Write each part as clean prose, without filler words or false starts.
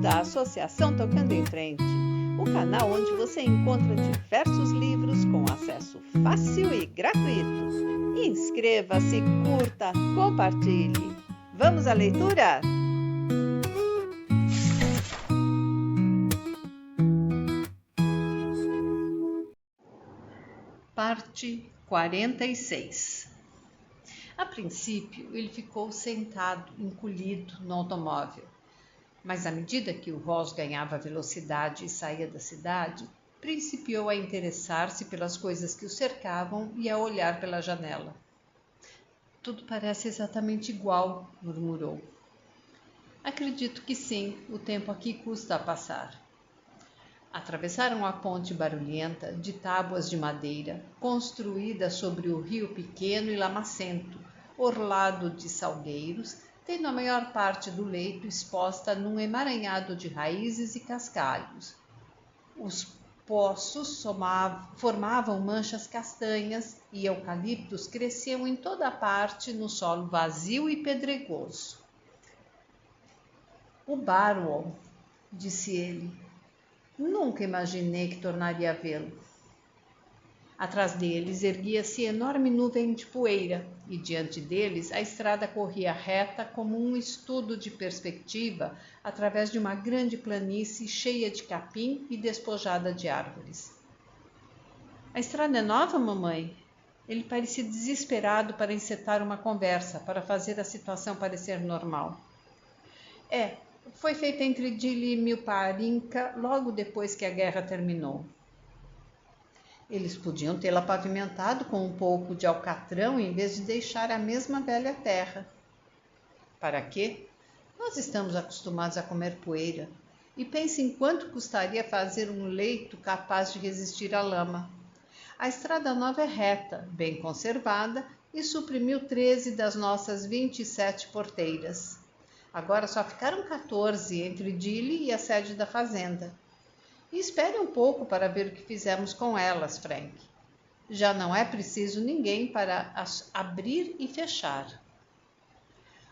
da Associação Tocando em Frente, o canal onde você encontra diversos livros com acesso fácil e gratuito. Inscreva-se, curta, compartilhe. Vamos à leitura? Parte 46. A princípio, ele ficou sentado, encolhido no automóvel. Mas à medida que o Ross ganhava velocidade e saía da cidade, principiou a interessar-se pelas coisas que o cercavam e a olhar pela janela. Tudo parece exatamente igual, murmurou. Acredito que sim, o tempo aqui custa a passar. Atravessaram a ponte barulhenta de tábuas de madeira, construída sobre o rio pequeno e lamacento, orlado de salgueiros, tendo a maior parte do leito exposta num emaranhado de raízes e cascalhos. Os poços formavam manchas castanhas e eucaliptos cresciam em toda a parte no solo vazio e pedregoso. O Barwell, disse ele. Nunca imaginei que tornaria a vê-lo. Atrás deles erguia-se enorme nuvem de poeira e diante deles a estrada corria reta como um estudo de perspectiva através de uma grande planície cheia de capim e despojada de árvores. A estrada é nova, mamãe? Ele parecia desesperado para encetar uma conversa, para fazer a situação parecer normal. Foi feita entre Dili e Milparinca logo depois que a guerra terminou. Eles podiam tê-la pavimentado com um pouco de alcatrão em vez de deixar a mesma velha terra. Para quê? Nós estamos acostumados a comer poeira. E pense em quanto custaria fazer um leito capaz de resistir à lama. A estrada nova é reta, bem conservada e suprimiu 13 das nossas 27 porteiras. Agora só ficaram 14 entre Dili e a sede da fazenda. E espere um pouco para ver o que fizemos com elas, Frank. Já não é preciso ninguém para as abrir e fechar.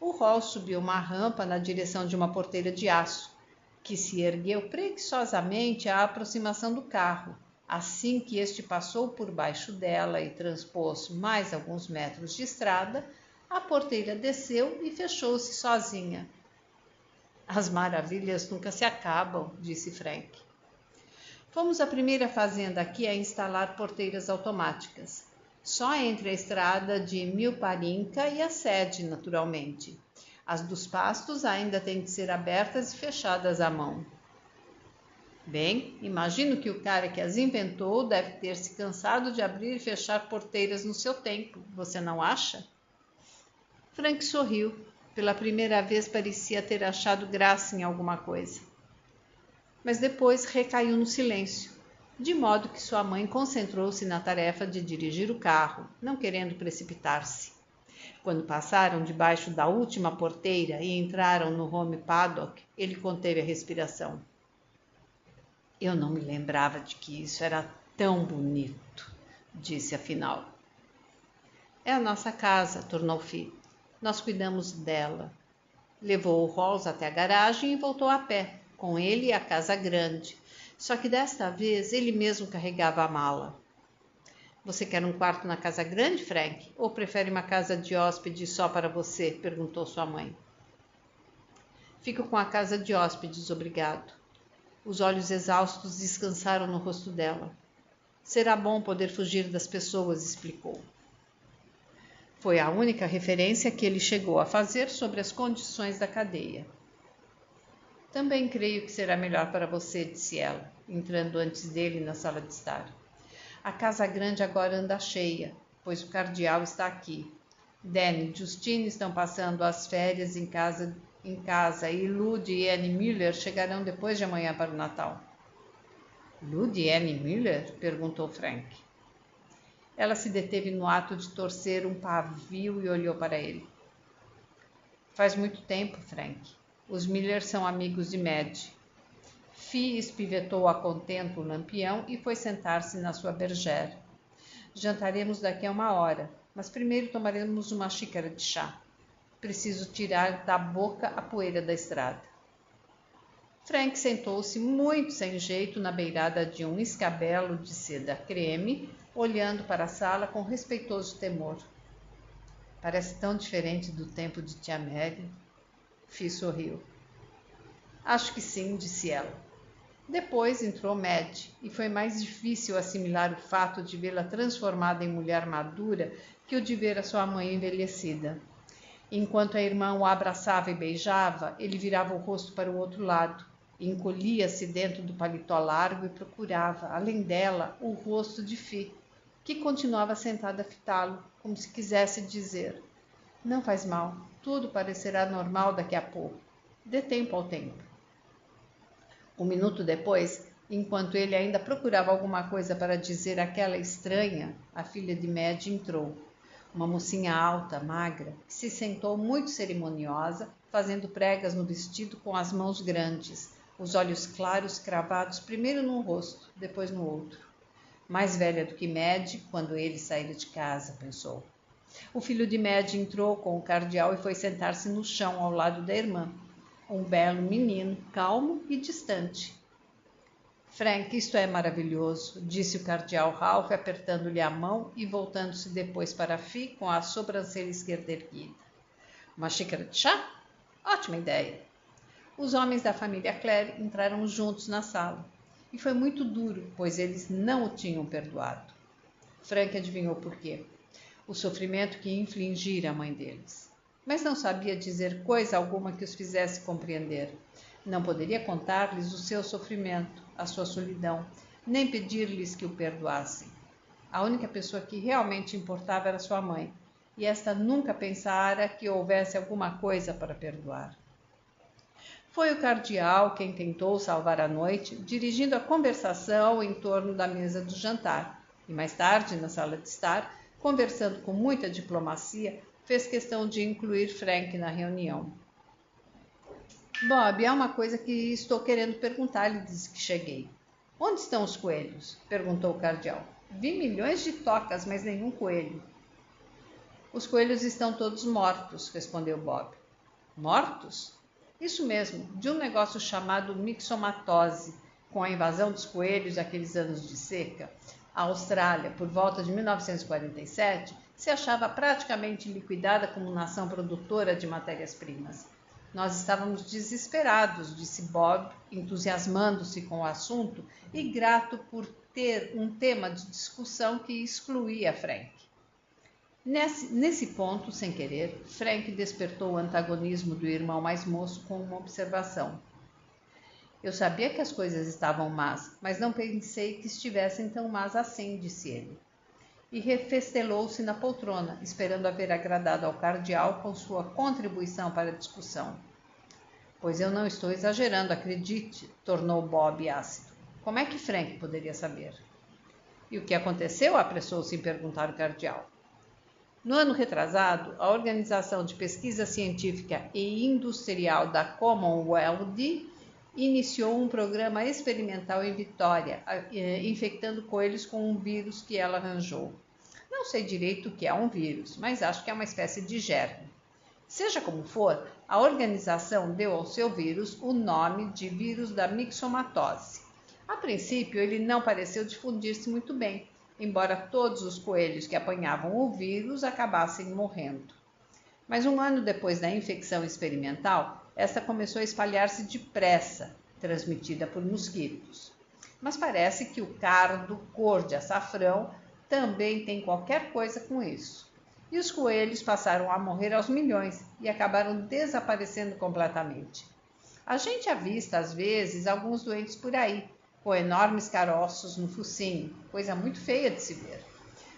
O Hall subiu uma rampa na direção de uma porteira de aço, que se ergueu preguiçosamente à aproximação do carro. Assim que este passou por baixo dela e transpôs mais alguns metros de estrada, a porteira desceu e fechou-se sozinha. As maravilhas nunca se acabam, disse Frank. Fomos a primeira fazenda aqui a instalar porteiras automáticas. Só entre a estrada de Milparinca e a sede, naturalmente. As dos pastos ainda têm que ser abertas e fechadas à mão. Bem, imagino que o cara que as inventou deve ter se cansado de abrir e fechar porteiras no seu tempo, você não acha? Frank sorriu. Pela primeira vez parecia ter achado graça em alguma coisa. Mas depois recaiu no silêncio, de modo que sua mãe concentrou-se na tarefa de dirigir o carro, não querendo precipitar-se. Quando passaram debaixo da última porteira e entraram no home paddock, ele conteve a respiração. Eu não me lembrava de que isso era tão bonito, disse afinal. É a nossa casa, tornou Fi. Nós cuidamos dela. Levou o Rolls até a garagem e voltou a pé, com ele a casa grande. Só que desta vez ele mesmo carregava a mala. Você quer um quarto na casa grande, Frank? Ou prefere uma casa de hóspedes só para você? Perguntou sua mãe. Fico com a casa de hóspedes, obrigado. Os olhos exaustos descansaram no rosto dela. Será bom poder fugir das pessoas, explicou. Foi a única referência que ele chegou a fazer sobre as condições da cadeia. Também creio que será melhor para você, disse ela, entrando antes dele na sala de estar. A casa grande agora anda cheia, pois o cardeal está aqui. Dan e Justine estão passando as férias em casa e Lud e Annie Miller chegarão depois de amanhã para o Natal. Lud e Annie Miller? Perguntou Frank. Ela se deteve no ato de torcer um pavio e olhou para ele. Faz muito tempo, Frank. Os Miller são amigos de Mad. Fi espivetou a contento o lampião e foi sentar-se na sua bergère. Jantaremos daqui a 1 hora, mas primeiro tomaremos uma xícara de chá. Preciso tirar da boca a poeira da estrada. Frank sentou-se muito sem jeito na beirada de um escabelo de seda creme, olhando para a sala com respeitoso temor. Parece tão diferente do tempo de tia Mary. Fi sorriu. Acho que sim, disse ela. Depois entrou Mad, e foi mais difícil assimilar o fato de vê-la transformada em mulher madura que o de ver a sua mãe envelhecida. Enquanto a irmã o abraçava e beijava, ele virava o rosto para o outro lado, encolhia-se dentro do paletó largo e procurava, além dela, o rosto de Fi, que continuava sentada a fitá-lo, como se quisesse dizer: não faz mal, tudo parecerá normal daqui a pouco. Dê tempo ao tempo. Um minuto depois, enquanto ele ainda procurava alguma coisa para dizer àquela estranha, a filha de Mad entrou. Uma mocinha alta, magra, que se sentou muito cerimoniosa, fazendo pregas no vestido com as mãos grandes, os olhos claros cravados primeiro num rosto, depois no outro. Mais velha do que Mad quando ele saíra de casa, pensou. O filho de Mad entrou com o cardeal e foi sentar-se no chão ao lado da irmã. Um belo menino, calmo e distante. Frank, isto é maravilhoso, disse o cardeal Ralph, apertando-lhe a mão e voltando-se depois para Fi com a sobrancelha esquerda erguida. Uma xícara de chá? Ótima ideia. Os homens da família Clare entraram juntos na sala. E foi muito duro, pois eles não o tinham perdoado. Frank adivinhou por quê. O sofrimento que infligira a mãe deles. Mas não sabia dizer coisa alguma que os fizesse compreender. Não poderia contar-lhes o seu sofrimento, a sua solidão, nem pedir-lhes que o perdoassem. A única pessoa que realmente importava era sua mãe, e esta nunca pensara que houvesse alguma coisa para perdoar. Foi o cardeal quem tentou salvar a noite, dirigindo a conversação em torno da mesa do jantar, e mais tarde, na sala de estar, conversando com muita diplomacia, fez questão de incluir Frank na reunião. Bob, há uma coisa que estou querendo perguntar-lhe desde que cheguei. Onde estão os coelhos? Perguntou o cardeal. Vi milhões de tocas, mas nenhum coelho. Os coelhos estão todos mortos, respondeu Bob. Mortos? Isso mesmo, de um negócio chamado mixomatose, com a invasão dos coelhos daqueles anos de seca. A Austrália, por volta de 1947, se achava praticamente liquidada como nação produtora de matérias-primas. Nós estávamos desesperados, disse Bob, entusiasmando-se com o assunto e grato por ter um tema de discussão que excluía Frank. Nesse ponto, sem querer, Frank despertou o antagonismo do irmão mais moço com uma observação. Eu sabia que as coisas estavam más, mas não pensei que estivessem tão más assim, disse ele. E refestelou-se na poltrona, esperando haver agradado ao cardeal com sua contribuição para a discussão. Pois eu não estou exagerando, acredite, tornou Bob ácido. Como é que Frank poderia saber? E o que aconteceu? Apressou-se em perguntar o cardeal. No ano retrasado, a Organização de Pesquisa Científica e Industrial da Commonwealth iniciou um programa experimental em Vitória, infectando coelhos com um vírus que ela arranjou. Não sei direito o que é um vírus, mas acho que é uma espécie de germe. Seja como for, a organização deu ao seu vírus o nome de vírus da mixomatose. A princípio, ele não pareceu difundir-se muito bem, embora todos os coelhos que apanhavam o vírus acabassem morrendo. Mas um ano depois da infecção experimental, esta começou a espalhar-se depressa, transmitida por mosquitos. Mas parece que o cardo cor de açafrão também tem qualquer coisa com isso. E os coelhos passaram a morrer aos milhões e acabaram desaparecendo completamente. A gente avista, às vezes, alguns doentes por aí, com enormes caroços no focinho, coisa muito feia de se ver.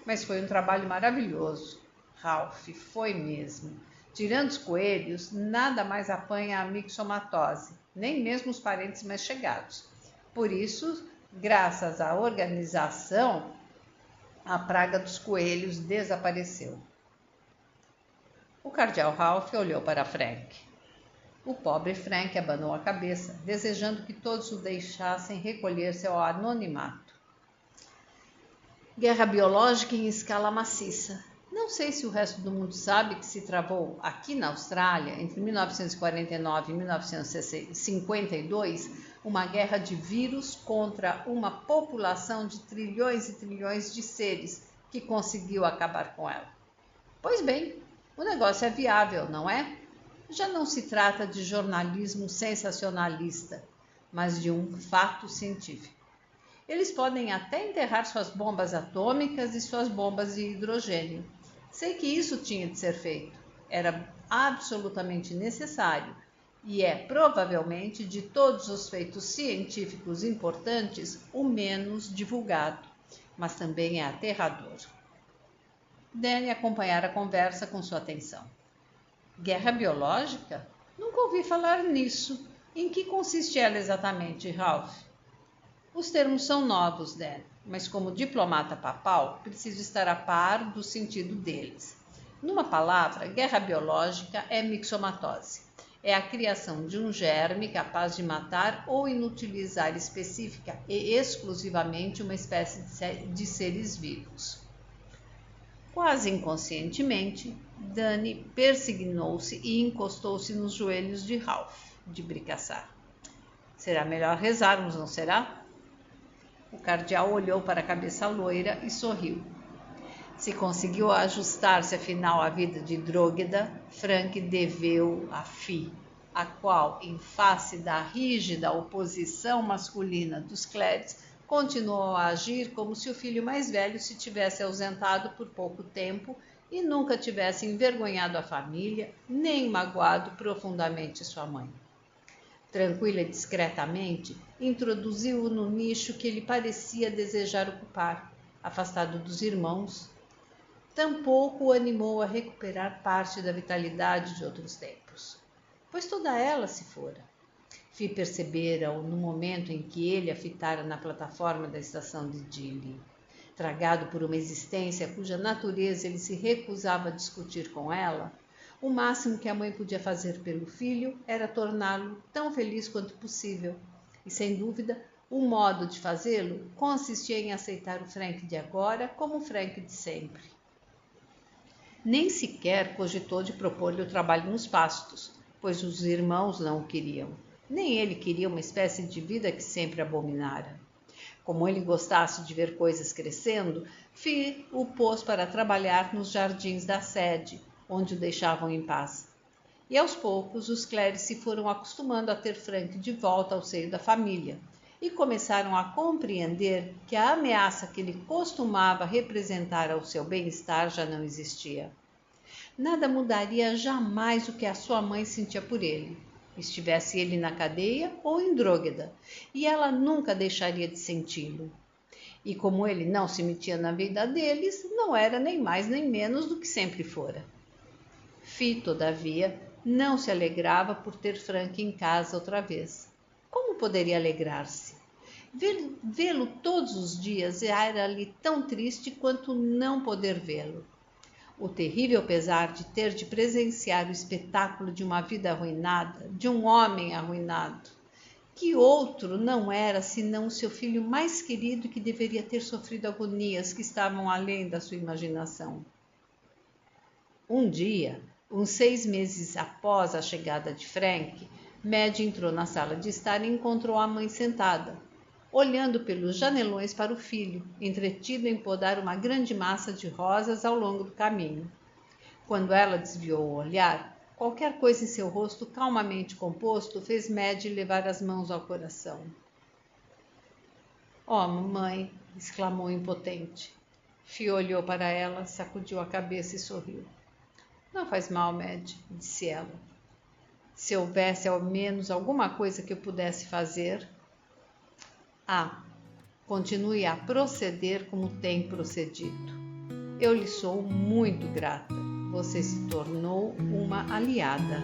Mas foi um trabalho maravilhoso. Ralph, foi mesmo. Tirando os coelhos, nada mais apanha a mixomatose, nem mesmo os parentes mais chegados. Por isso, graças à organização, a praga dos coelhos desapareceu. O cardeal Ralph olhou para Frank. O pobre Frank abanou a cabeça, desejando que todos o deixassem recolher-se ao anonimato. Guerra biológica em escala maciça. Não sei se o resto do mundo sabe que se travou aqui na Austrália, entre 1949 e 1952, uma guerra de vírus contra uma população de trilhões e trilhões de seres que conseguiu acabar com ela. Pois bem, o negócio é viável, não é? Já não se trata de jornalismo sensacionalista, mas de um fato científico. Eles podem até enterrar suas bombas atômicas e suas bombas de hidrogênio. Sei que isso tinha de ser feito. Era absolutamente necessário e é provavelmente de todos os feitos científicos importantes o menos divulgado, mas também é aterrador. Danny acompanhara a conversa com sua atenção. Guerra biológica? Nunca ouvi falar nisso. Em que consiste ela exatamente, Ralph? Os termos são novos, Dan, mas como diplomata papal, preciso estar a par do sentido deles. Numa palavra, guerra biológica é mixomatose. É a criação de um germe capaz de matar ou inutilizar específica e exclusivamente uma espécie de seres vivos. Quase inconscientemente, Danny persignou-se e encostou-se nos joelhos de Ralph, de Bricassar. Será melhor rezarmos, não será? O cardeal olhou para a cabeça loira e sorriu. Se conseguiu ajustar-se afinal à vida de Drógueda, Frank deveu a Fi, a qual, em face da rígida oposição masculina dos Clédes, continuou a agir como se o filho mais velho se tivesse ausentado por pouco tempo e nunca tivesse envergonhado a família, nem magoado profundamente sua mãe. Tranquila e discretamente, introduziu-o no nicho que ele parecia desejar ocupar, afastado dos irmãos. Tampouco o animou a recuperar parte da vitalidade de outros tempos, pois toda ela se fora. Fi percebera-o no momento em que ele a fitara na plataforma da estação de Dili. Tragado por uma existência cuja natureza ele se recusava a discutir com ela, o máximo que a mãe podia fazer pelo filho era torná-lo tão feliz quanto possível. E, sem dúvida, o modo de fazê-lo consistia em aceitar o Frank de agora como o Frank de sempre. Nem sequer cogitou de propor-lhe o trabalho nos pastos, pois os irmãos não o queriam. Nem ele queria uma espécie de vida que sempre abominara. Como ele gostasse de ver coisas crescendo, Fi o pôs para trabalhar nos jardins da sede, onde o deixavam em paz. E aos poucos os Clédes se foram acostumando a ter Frank de volta ao seio da família e começaram a compreender que a ameaça que ele costumava representar ao seu bem-estar já não existia. Nada mudaria jamais o que a sua mãe sentia por ele, estivesse ele na cadeia ou em Drógueda, e ela nunca deixaria de senti-lo. E como ele não se metia na vida deles, não era nem mais nem menos do que sempre fora. Fi, todavia, não se alegrava por ter Frank em casa outra vez. Como poderia alegrar-se? Vê-lo todos os dias era-lhe tão triste quanto não poder vê-lo. O terrível pesar de ter de presenciar o espetáculo de uma vida arruinada, de um homem arruinado. Que outro não era senão o seu filho mais querido que deveria ter sofrido agonias que estavam além da sua imaginação. Um dia, uns 6 meses após a chegada de Frank, Madge entrou na sala de estar e encontrou a mãe sentada, olhando pelos janelões para o filho, entretido em podar uma grande massa de rosas ao longo do caminho. Quando ela desviou o olhar, qualquer coisa em seu rosto calmamente composto fez Madge levar as mãos ao coração. « Oh, mamãe! » exclamou impotente. Fi olhou para ela, sacudiu a cabeça e sorriu. « Não faz mal, Madge, » disse ela. « Se houvesse ao menos alguma coisa que eu pudesse fazer... » Ah, continue a proceder como tem procedido. Eu lhe sou muito grata. Você se tornou uma aliada.